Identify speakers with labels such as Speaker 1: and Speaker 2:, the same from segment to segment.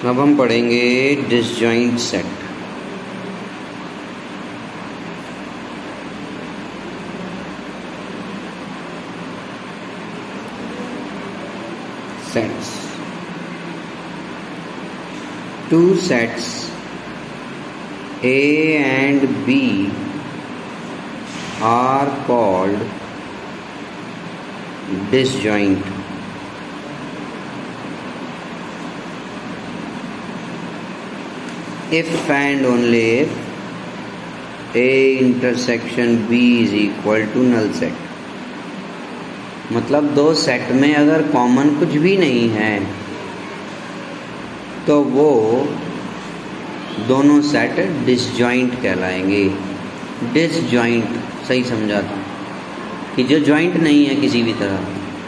Speaker 1: अब हम पढ़ेंगे disjoint set. Sets. Two sets A and B are called disjoint. If and only if A intersection B is equal to null set. मतलब दो set में अगर common कुछ भी नहीं है तो वो दोनों सेट डिसजॉइंट कहलाएंगे। डिसजॉइंट सही समझा था कि जो जॉइंट नहीं है किसी भी तरह,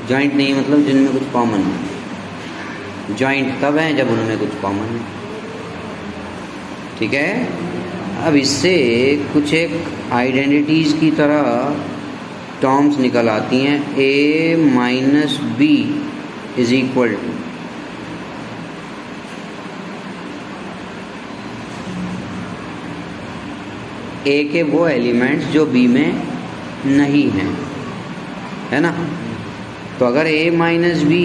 Speaker 1: जॉइंट नहीं मतलब जिनमें कुछ कॉमन है। जॉइंट तब है जब उनमें कुछ कॉमन है। ठीक है, अब इससे कुछ एक आइडेंटिटीज़ की तरह टर्म्स निकल आती हैं। A minus B is equal to A के वो एलिमेंट्स जो B में नहीं हैं, है ना। तो अगर A माइनस बी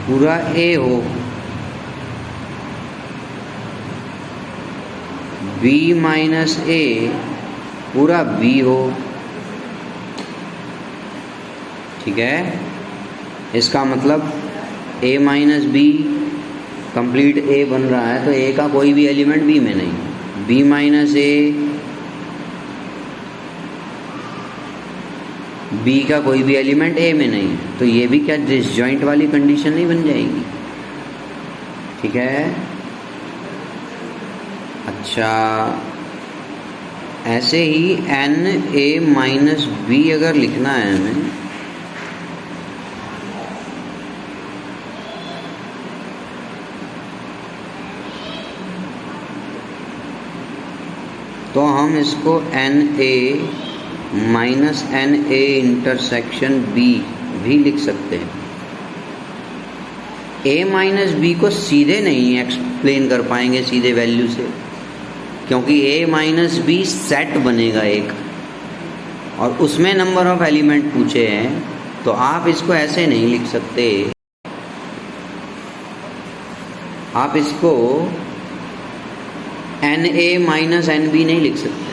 Speaker 1: पूरा A हो, B माइनस A पूरा B हो, ठीक है, इसका मतलब A minus B complete A बन रहा है तो A का कोई भी एलिमेंट B में नहीं, B माइनस A B का कोई भी एलिमेंट A में नहीं, तो ये भी क्या डिसजॉइंट वाली कंडीशन नहीं बन जाएगी। ठीक है, अच्छा ऐसे ही NA माइनस बी अगर लिखना है हमें तो हम इसको NA minus NA intersection B भी लिख सकते हैं। A माइनस बी को सीधे नहीं एक्सप्लेन कर पाएंगे सीधे वैल्यू से, क्योंकि A माइनस बी सेट बनेगा एक और उसमें नंबर ऑफ एलिमेंट पूछे हैं, तो आप इसको ऐसे नहीं लिख सकते। आप इसको NA माइनस NB नहीं लिख सकते।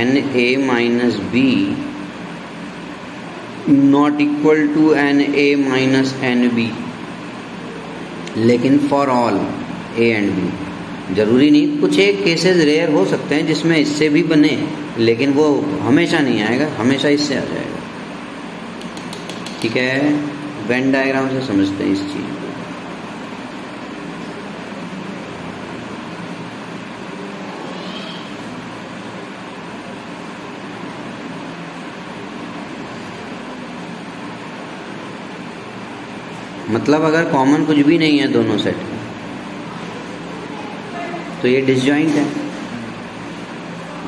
Speaker 1: NA minus B not equal to NA minus NB, लेकिन for all A and B जरूरी नहीं, कुछ एक केसेस रेयर हो सकते हैं जिसमें इससे भी बने, लेकिन वो हमेशा नहीं आएगा, हमेशा इससे आ जाएगा। ठीक है, वेन डायग्राम से समझते हैं इस चीज़ को। मतलब अगर कॉमन कुछ भी नहीं है दोनों सेट में तो ये डिसजॉइंट है।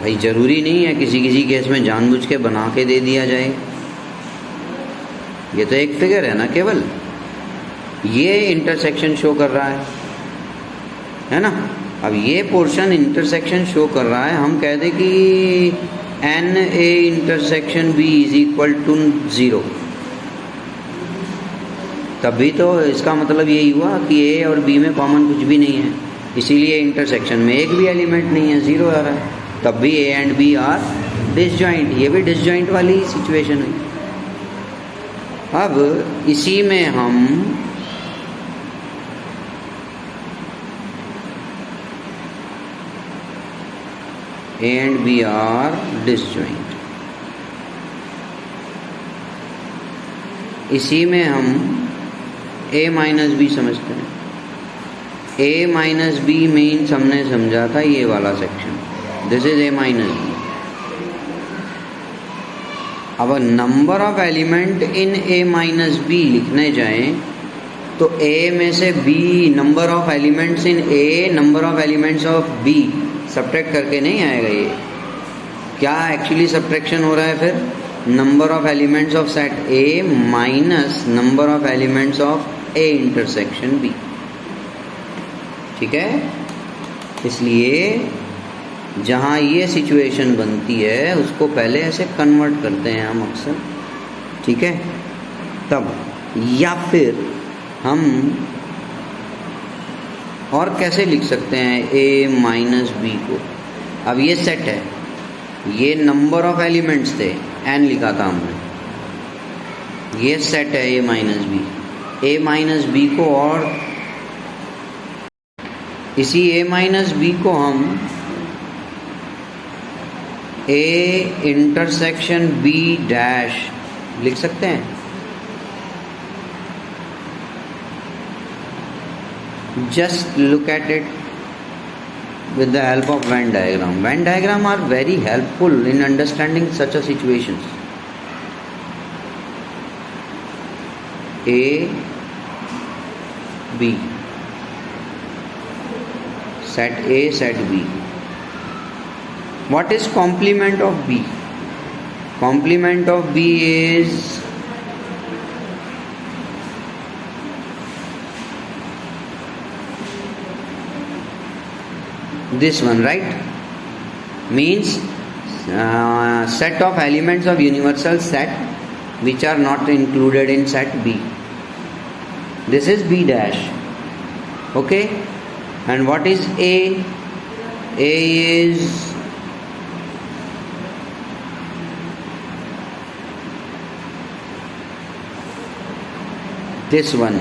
Speaker 1: भाई जरूरी नहीं है, किसी किसी केस में जानबूझ के बना के दे दिया जाए। ये तो एक फिगर है ना, केवल ये इंटरसेक्शन शो कर रहा है ना। अब ये पोर्शन इंटरसेक्शन शो कर रहा है, हम कह दें कि NA intersection B is equal to 0, तभी तो इसका मतलब यही हुआ कि A और B में कॉमन कुछ भी नहीं है, इसीलिए इंटरसेक्शन में एक भी एलिमेंट नहीं है, 0 आ रहा है, तब भी A and B are disjoint. ये भी डिसजॉइंट वाली सिचुएशन है। अब इसी में हम A and B are disjoint, इसी में हम A माइनस बी समझते हैं। A माइनस बी मीन्स हमने समझा था ये वाला section, this is A minus B. अब number of element in A minus B लिखने जाएं तो A में से B number of elements in A number of elements of B subtract करके नहीं आएगा। ये क्या एक्चुअली सब्ट्रैक्शन हो रहा है फिर? Number of elements of set A minus number of elements of A intersection B. ठीक है, इसलिए जहाँ ये सिचुएशन बनती है उसको पहले ऐसे कन्वर्ट करते हैं हम अक्सर। ठीक है, तब या फिर हम और कैसे लिख सकते हैं a माइनस बी को। अब ये सेट है, ये नंबर ऑफ एलिमेंट्स थे, n लिखा था हमने, ये सेट है a minus B. a minus B को और इसी a माइनस बी को हम a इंटरसेक्शन b डैश लिख सकते हैं। Just look at it with the help of Venn diagram. Venn diagram are very helpful in understanding such a situations. A, B, set A, set B. What is complement of B? Complement of B is this one, right? Means set of elements of universal set which are not included in set B. This is B dash. Okay, and what is A? A is this one.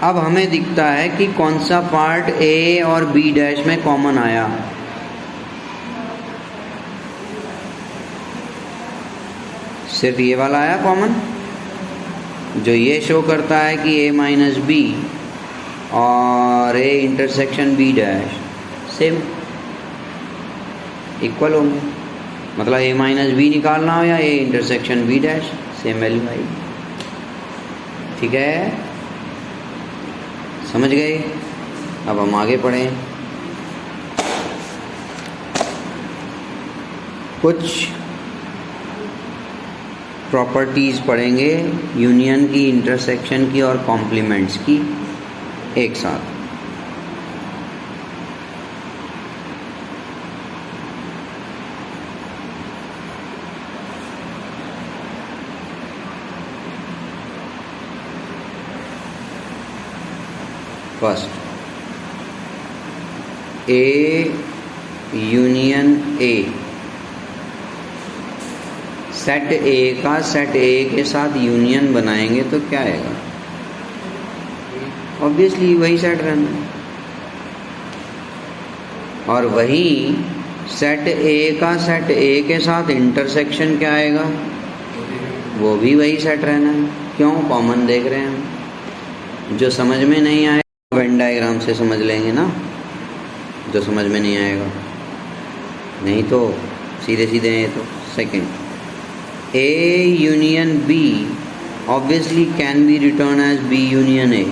Speaker 1: अब हमें दिखता है कि कौन सा part A और B dash में common आया। सिर्फ ये वाला आया कॉमन, जो ये शो करता है कि ए माइनस बी और A intersection B dash same equal होंगे। मतलब ए माइनस बी निकालना हो या A intersection B dash, same value आएगी। ठीक है, समझ गए? अब हम आगे पढ़ें। कुछ प्रॉपर्टीज़ पढ़ेंगे यूनियन की, इंटरसेक्शन की और कॉम्प्लीमेंट्स की एक साथ। फर्स्ट, ए यूनियन ए। सेट ए का सेट ए के साथ यूनियन बनाएंगे तो क्या आएगा? ऑब्वियसली वही सेट रहना है। और वही सेट ए का सेट ए के साथ इंटरसेक्शन क्या आएगा? वो भी वही सेट रहना है। क्यों? कॉमन देख रहे हैं हम। जो समझ में नहीं आए वेन डायग्राम से समझ लेंगे ना, जो समझ में नहीं आएगा, नहीं तो सीधे सीधे हैं। तो second, A union B obviously can be written as B union A,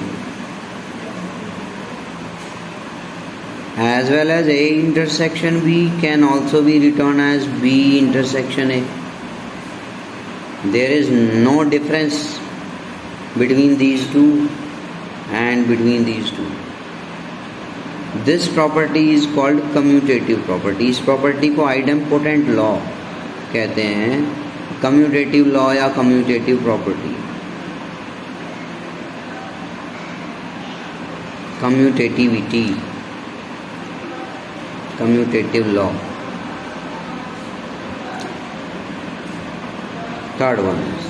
Speaker 1: as well as A intersection B can also be written as B intersection A. There is no difference between these two and between these two. This property is called commutative property. इस property को idempotent law कहते हैं, commutative law या commutative property, commutativity, commutative law. Third one is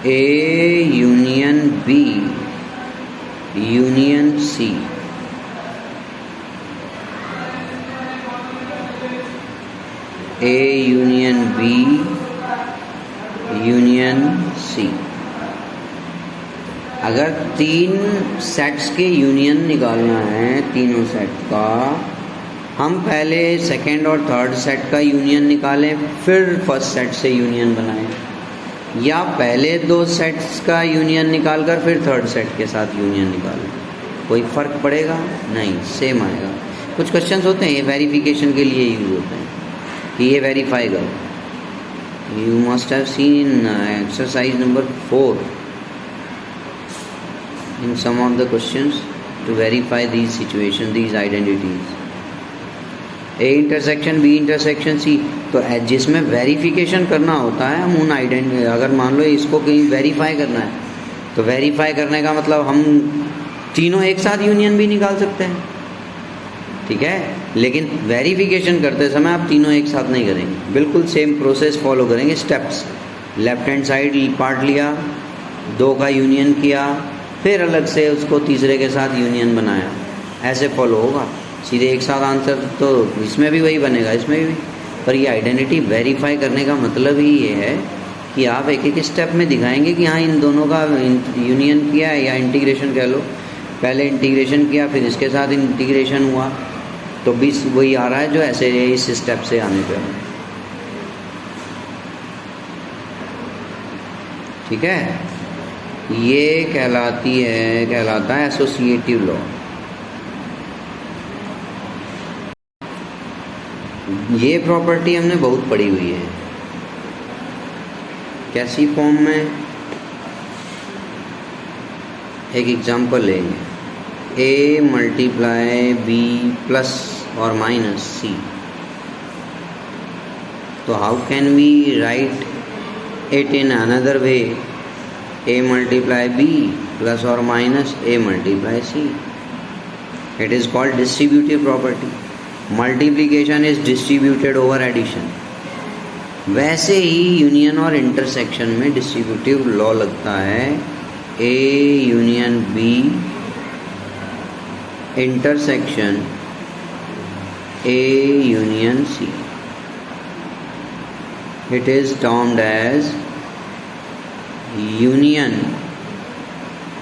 Speaker 1: A union B union C. A union B union C. अगर तीन sets के union निकालना है, तीनों सेट का, हम पहले सेकेंड और थर्ड सेट का यूनियन निकालें फिर फर्स्ट सेट से यूनियन बनाएं, या पहले दो सेट्स का यूनियन निकालकर फिर थर्ड सेट के साथ यूनियन निकालें? कोई फ़र्क पड़ेगा? नहीं, सेम आएगा। कुछ क्वेश्चंस होते हैं ये वेरिफिकेशन के लिए यूज होते हैं कि ये वेरीफाई करो, You must have seen exercise number 4 in some of the questions to verify these situations, these identities. A intersection B intersection C, तो जिसमें वेरिफिकेशन करना होता है हम उन आइडेंटिटी, अगर मान लो इसको कहीं वेरीफाई करना है तो वेरीफाई करने का मतलब हम तीनों एक साथ यूनियन भी निकाल सकते हैं, ठीक है, लेकिन वेरिफिकेशन करते समय आप तीनों एक साथ नहीं करेंगे, बिल्कुल सेम प्रोसेस फॉलो करेंगे, steps. Left hand side part लिया, 2 का यूनियन किया, फिर अलग से उसको तीसरे के साथ यूनियन बनाया, ऐसे फॉलो होगा। सीधे एक साथ आंसर तो इसमें भी वही बनेगा, इसमें भी। पर ये आइडेंटिटी वेरीफाई करने का मतलब ही ये है कि आप एक एक स्टेप में दिखाएंगे कि हाँ इन दोनों का यूनियन किया है, या इंटीग्रेशन कह लो, पहले इंटीग्रेशन किया फिर इसके साथ इंटीग्रेशन हुआ, तो भी वही आ रहा है जो ऐसे इस स्टेप से आने पे। ठीक है, ये कहलाता है एसोसिएटिव लॉ। ये प्रॉपर्टी हमने बहुत पढ़ी हुई है। कैसी फॉर्म में? एक एग्जांपल लेंगे, a मल्टीप्लाई b प्लस और माइनस c। तो how can we write it in another way? a multiply b plus और minus a multiply c। It is called distributive property. Multiplication is distributed over addition. वैसे ही union और intersection में distributive law लगता है, a union b intersection a union c। It is termed as union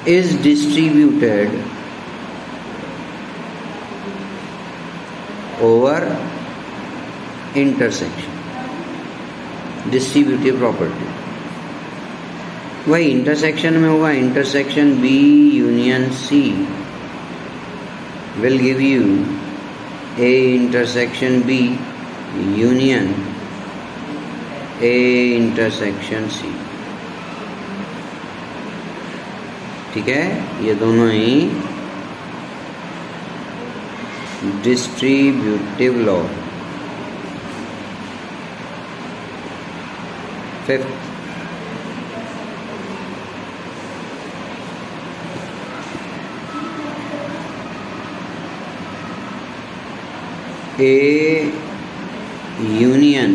Speaker 1: is distributed over intersection, distributive property. वही intersection में होगा, intersection B union C will give you A intersection B union A intersection C। ठीक है, ये दोनों ही distributive law. Fifth, A union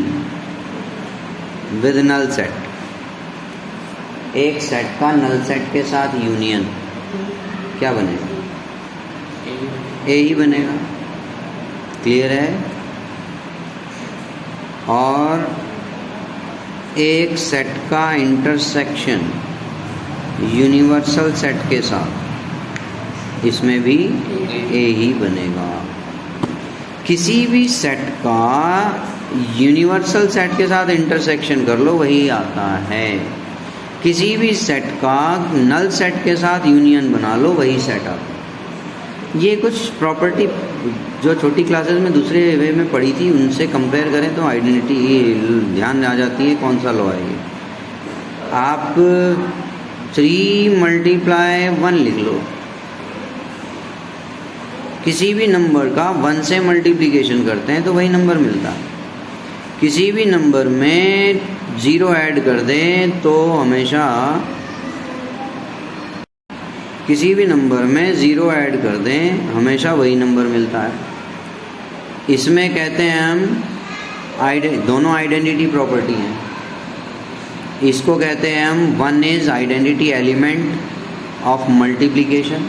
Speaker 1: with null set. एक set का नल सेट के साथ यूनियन क्या बनेगा? ए ही बनेगा। क्लियर है? और एक सेट का इंटरसेक्शन यूनिवर्सल सेट के साथ, इसमें भी ए ही बनेगा। किसी भी सेट का यूनिवर्सल सेट के साथ इंटरसेक्शन कर लो, वही आता है। किसी भी सेट का नल सेट के साथ यूनियन बना लो, वही सेट आता है। ये कुछ प्रॉपर्टी जो छोटी क्लासेस में दूसरे वे में पढ़ी थी, उनसे कंपेयर करें तो आइडेंटिटी ध्यान आ जाती है कौन सा लॉ है ये। आप 3 मल्टीप्लाई 1 लिख लो, किसी भी नंबर का 1 से मल्टीप्लिकेशन करते हैं तो वही नंबर मिलता है। किसी भी नंबर में 0 ऐड कर दें तो हमेशा, किसी भी नंबर में 0 ऐड कर दें हमेशा वही नंबर मिलता है। इसमें कहते हैं हम दोनों आइडेंटिटी प्रॉपर्टी हैं। इसको कहते हैं हम 1 is identity element of multiplication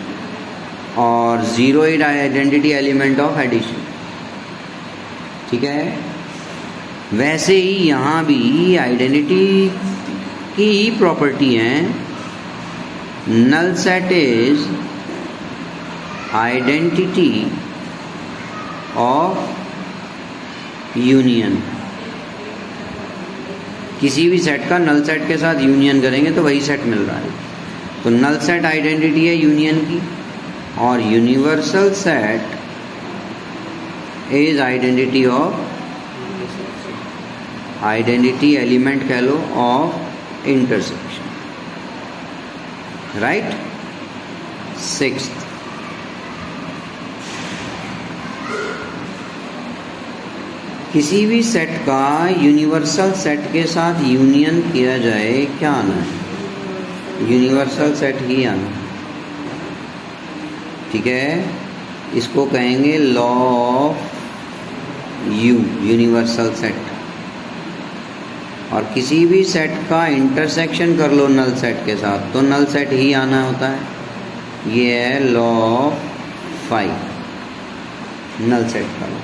Speaker 1: और 0 is identity element of addition. ठीक है, वैसे ही यहाँ भी आइडेंटिटी की ही प्रॉपर्टी है। null set is identity of union। किसी भी सेट का नल सेट के साथ यूनियन करेंगे तो वही सेट मिल रहा है। तो नल सेट आइडेंटिटी है यूनियन की, और universal set is identity of identity element कह लो ऑफ इंटरसेक्शन, राइट। सिक्स्थ, किसी भी सेट का यूनिवर्सल सेट के साथ यूनियन किया जाए, क्या आना है? यूनिवर्सल सेट ही आना, ठीक है। इसको कहेंगे law of you, universal set. और किसी भी सेट का इंटरसेक्शन कर लो नल सेट के साथ तो नल सेट ही आना होता है। ये है लॉ ऑफ 5, नल सेट का लॉ,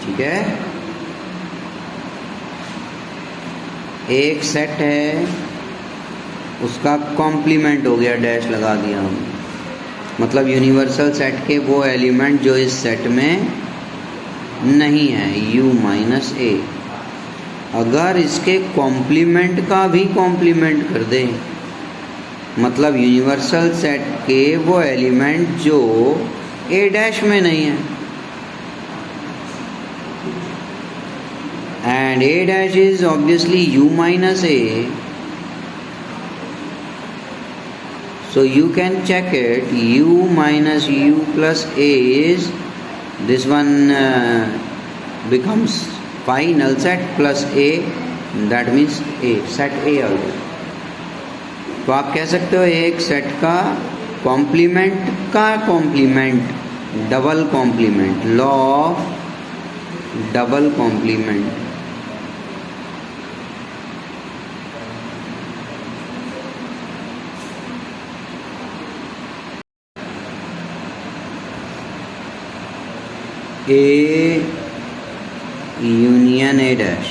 Speaker 1: ठीक है। एक सेट है, उसका कॉम्प्लीमेंट हो गया, डैश लगा दिया हमने, मतलब यूनिवर्सल सेट के वो एलिमेंट जो इस सेट में नहीं है, u माइनस ए। अगर इसके कॉम्प्लीमेंट का भी कॉम्प्लीमेंट कर दे, मतलब यूनिवर्सल सेट के वो एलिमेंट जो ए डैश में नहीं है, and a dash is obviously u minus a, so you can check it, u minus u plus a is this one, becomes phi null set plus a, that means a set a also। तो आप कह सकते हो एक set का complement का complement double complement, law of double complement. A union A dash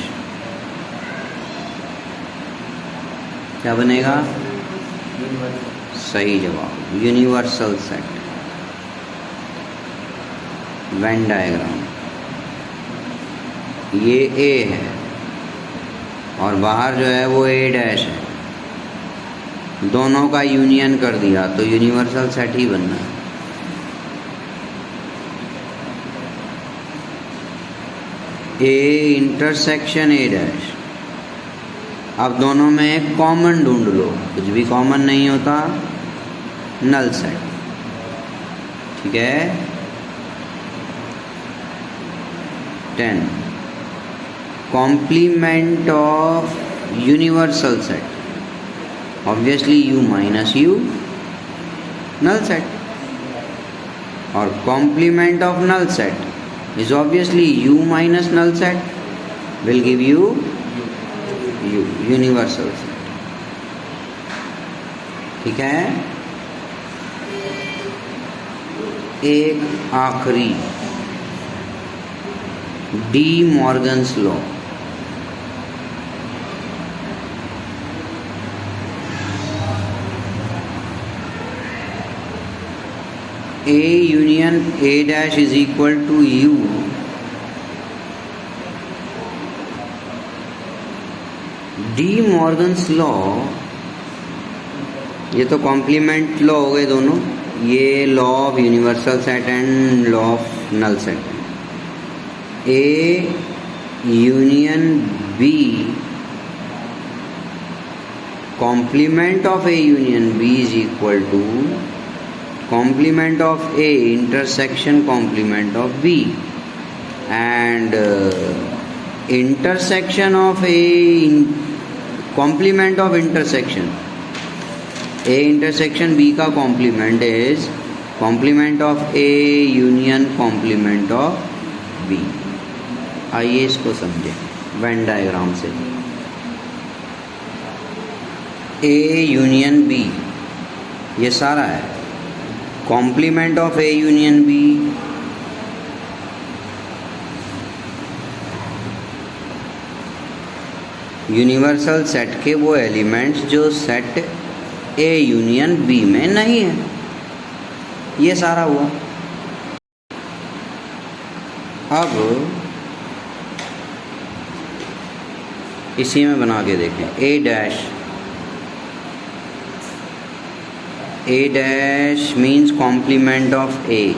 Speaker 1: क्या बनेगा? सही जवाब, यूनिवर्सल सेट। वेन डायग्राम, ये ए है और बाहर जो है वो ए डैश है, दोनों का यूनियन कर दिया तो यूनिवर्सल सेट ही बनना है। ए इंटरसेक्शन ए डैश, अब दोनों में कॉमन ढूंढ लो, कुछ भी कॉमन नहीं होता, नल सेट, ठीक है। 10, complement of universal set, obviously u minus u, null set. और complement of null set is obviously u minus null set will give you u, universal set, ठीक है। एक आखिरी, De Morgan's law, A union A dash is equal to U De Morgan's law, ये तो complement law हो गए दोनों, ये law of universal set and law of null set. A union B, complement of A union B is equal to complement of A intersection complement of B, and intersection of A complement of intersection A intersection B का complement is complement of A union complement of B। आइए इसको समझें Venn diagram से। ए union B, ये सारा है complement of A union B, universal set के वो एलिमेंट्स जो सेट ए यूनियन बी में नहीं है, ये सारा हुआ। अब इसी में बना के देखें, A dash means complement of A,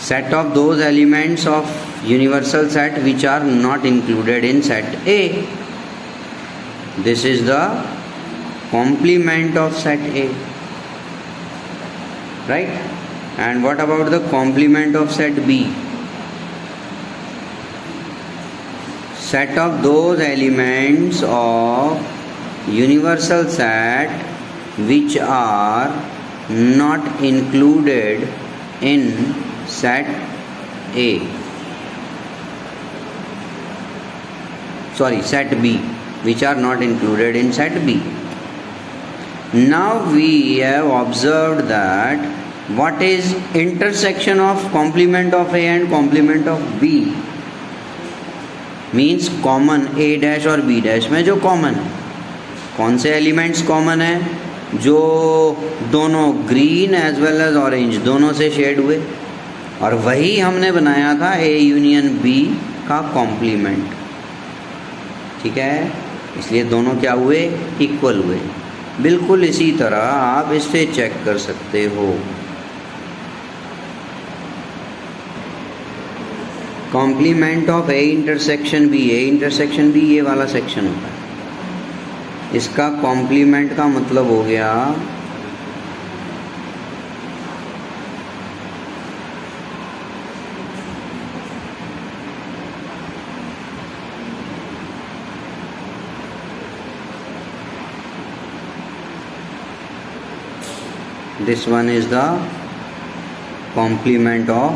Speaker 1: set of those elements of universal set which are not included in set A. This is the complement of set A, right? And what about the complement of set B? Set of those elements of universal set which are not included in set A, set B, which are not included in set B. Now we have observed that what is intersection of complement of A and complement of B means common A dash और B dash में जो common है, कौन से elements common है? जो दोनों green as well as orange दोनों से शेड हुए, और वही हमने बनाया था A यूनियन B का कॉम्प्लीमेंट, ठीक है? इसलिए दोनों क्या हुए? इक्वल हुए। बिल्कुल इसी तरह आप इससे चेक कर सकते हो। Complement of A intersection B, A intersection B ये वाला सेक्शन होता है, इसका कॉम्प्लीमेंट का मतलब हो गया this one is the complement of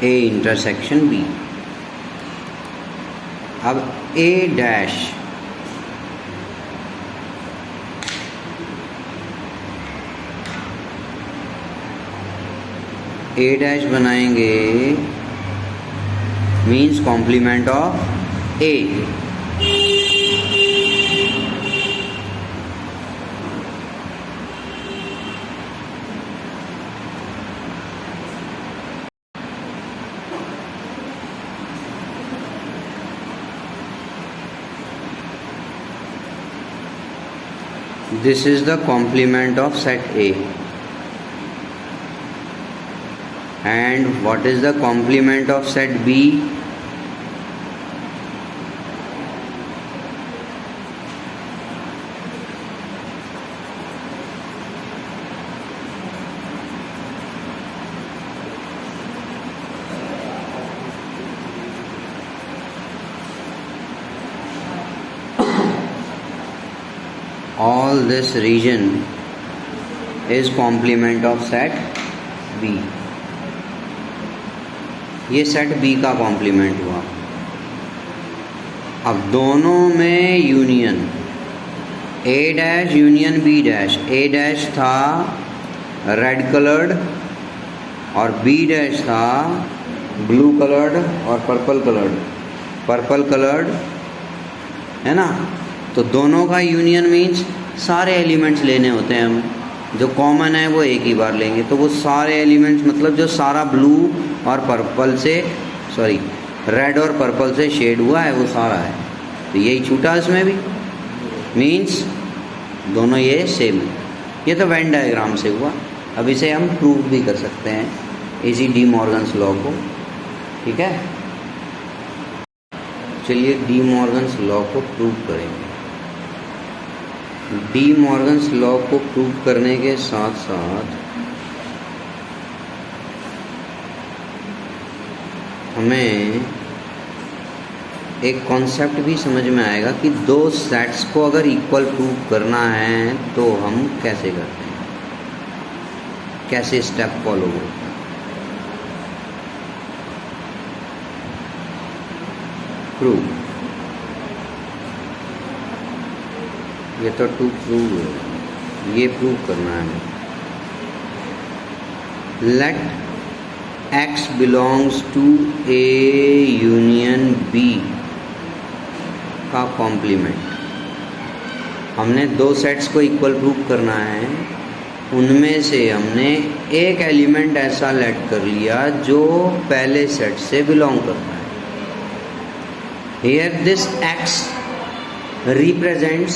Speaker 1: A intersection B. अब A डैश A डैश बनाएंगे means complement of A। This is the complement of set A. And what is the complement of set B? All this region is complement of set B. ये set B का complement हुआ। अब दोनों में union A dash union B dash, A dash था red coloured और B dash था blue coloured और पर्पल कलर्ड है ना। तो दोनों का यूनियन मीन्स सारे एलिमेंट्स लेने होते हैं हमें, जो कॉमन है वो एक ही बार लेंगे। तो वो सारे एलिमेंट्स मतलब जो सारा ब्लू और पर्पल से रेड और पर्पल से शेड हुआ है वो सारा है। तो यही छूटा इसमें भी, मीन्स दोनों ये सेम है। ये तो वेन डायग्राम से हुआ। अब इसे हम प्रूव भी कर सकते हैं इसी डी मॉर्गन्स लॉ को, ठीक है। चलिए डी मॉर्गन्स लॉ को प्रूव करेंगे। डी मॉर्गन्स लॉ को प्रूव करने के साथ साथ हमें एक कॉन्सेप्ट भी समझ में आएगा कि दो सेट्स को अगर इक्वल प्रूव करना है तो हम कैसे करते हैं, कैसे स्टेप फॉलो करते हैं। प्रूव, ये तो टू प्रूव है, ये प्रूव करना है। Let X belongs to A union B का कॉम्प्लीमेंट। हमने दो सेट्स को इक्वल प्रूव करना है, उनमें से हमने एक एलिमेंट ऐसा लेट कर लिया जो पहले सेट से बिलोंग करता है। Here this X represents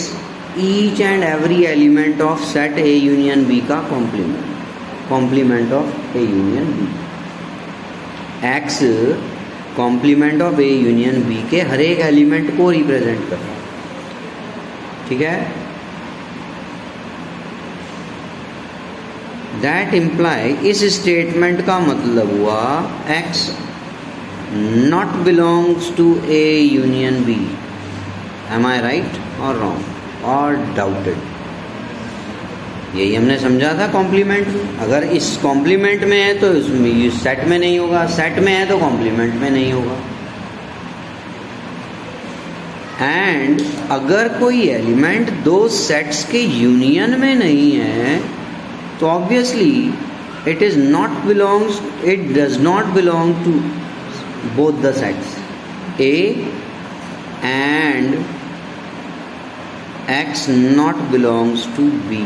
Speaker 1: each and every element of set A union B का complement। Complement of A union B. X complement of A union B के हर एक एलिमेंट को रिप्रेजेंट कर रहा है, ठीक है। दैट इम्प्लाई, इस स्टेटमेंट का मतलब हुआ X not belongs to A union B. Am I right और रॉन्ग और डाउटेड? यही हमने समझा था कॉम्प्लीमेंट में। अगर इस कॉम्प्लीमेंट में है तो इसमें सेट में नहीं होगा, सेट में है तो कॉम्प्लीमेंट में नहीं होगा। एंड अगर कोई एलिमेंट दो सेट्स के यूनियन में नहीं है तो obviously it does not belong to both the sets A and X not belongs to B.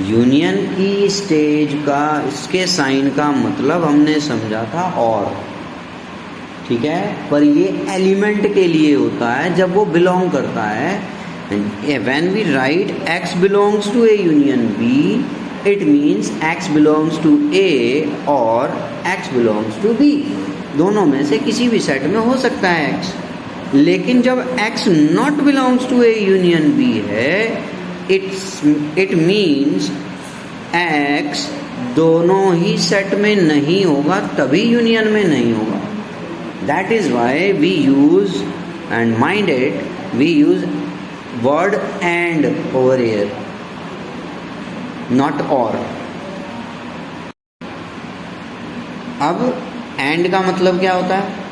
Speaker 1: Union की स्टेज का, इसके साइन का मतलब हमने समझा था और, ठीक है, पर ये एलिमेंट के लिए होता है जब वो बिलोंग करता है। When we write x belongs to A union b, it means x belongs to a और x बिलोंग्स टू b। दोनों में से किसी भी सेट में हो सकता है x, लेकिन जब x not belongs to A union b है, इट मीन्स x दोनों ही सेट में नहीं होगा, तभी यूनियन में नहीं होगा। That is why we use, and mind it, we use word and over here, not और। अब एंड का मतलब क्या होता है?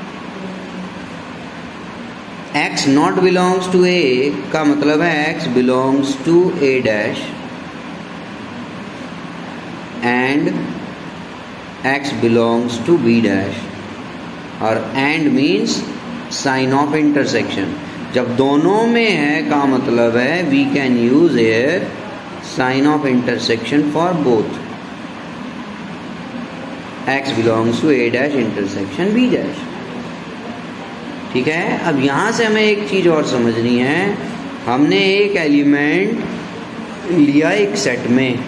Speaker 1: x not belongs to a का मतलब है x belongs to a dash and x belongs to b dash. और and means sign of intersection. जब दोनों में है का मतलब है we can use here sign of intersection for both. x belongs to a dash intersection b dash, ठीक है। अब यहाँ से हमें एक चीज़ और समझनी है। हमने एक एलिमेंट लिया एक सेट में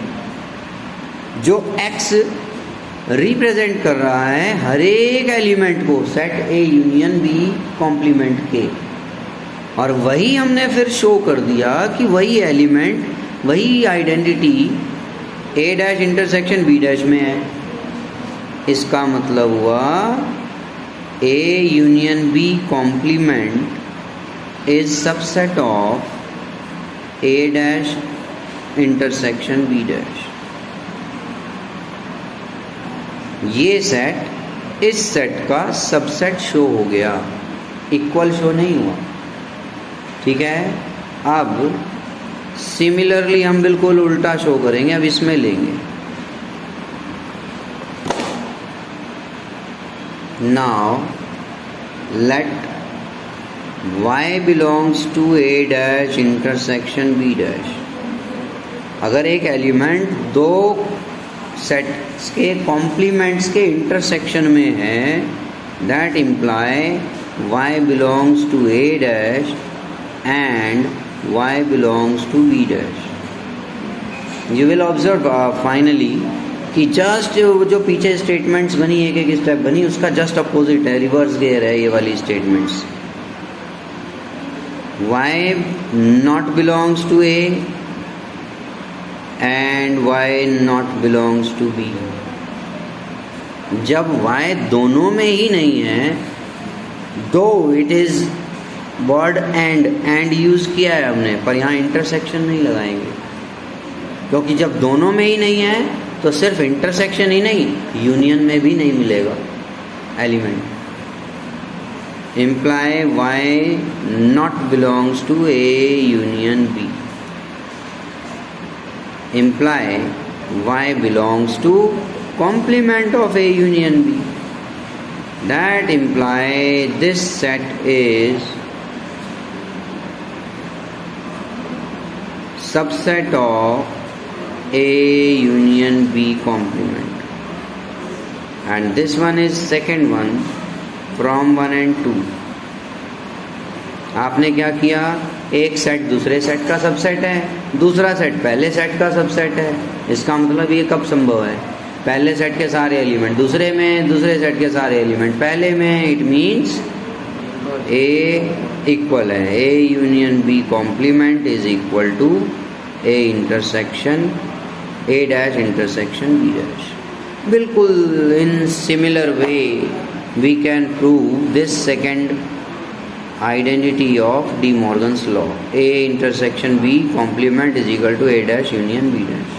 Speaker 1: जो x रिप्रेजेंट कर रहा है हर एक एलिमेंट को, set A union B complement के, और वही हमने फिर शो कर दिया कि वही एलिमेंट, वही आइडेंटिटी ए डैश इंटरसेक्शन बी डैश में है। इसका मतलब हुआ A union B complement is subset of A dash intersection B dash। ये सेट इस सेट का सबसेट शो हो गया, इक्वल शो नहीं हुआ, ठीक है। अब सिमिलरली हम बिल्कुल उल्टा शो करेंगे, अब इसमें लेंगे। Now let y belongs to a dash intersection b dash। अगर एक एलिमेंट दो सेट्स के कॉम्प्लीमेंट्स के इंटरसेक्शन में है, that imply y belongs to a dash and y belongs to b dash। You will observe finally कि just जो पीछे स्टेटमेंट्स बनी, एक एक स्टेप बनी, उसका जस्ट अपोजिट है, रिवर्स गेयर है ये वाली statements. y not belongs to a and y not belongs to b। जब y दोनों में ही नहीं है, दो it is word and use किया है हमने, पर यहाँ इंटरसेक्शन नहीं लगाएंगे, क्योंकि जब दोनों में ही नहीं है तो सिर्फ इंटरसेक्शन ही नहीं, यूनियन में भी नहीं मिलेगा element. Imply y not belongs to a union b, imply y belongs to complement of a union b। That imply this set is subset of A union B complement, and this one is second one from 1 and 2। आपने क्या किया, एक set दूसरे set का subset है, दूसरा set पहले set का सबसेट है, इसका मतलब ये कब संभव है? पहले सेट के सारे एलिमेंट दूसरे में, दूसरे सेट के सारे एलिमेंट पहले में, इट मीन्स ए इक्वल है, A union B complement is equal to A intersection A dash intersection B dash. बिल्कुल in similar way we can prove this second identity of de Morgan's law, A intersection B complement is equal to A dash union B dash.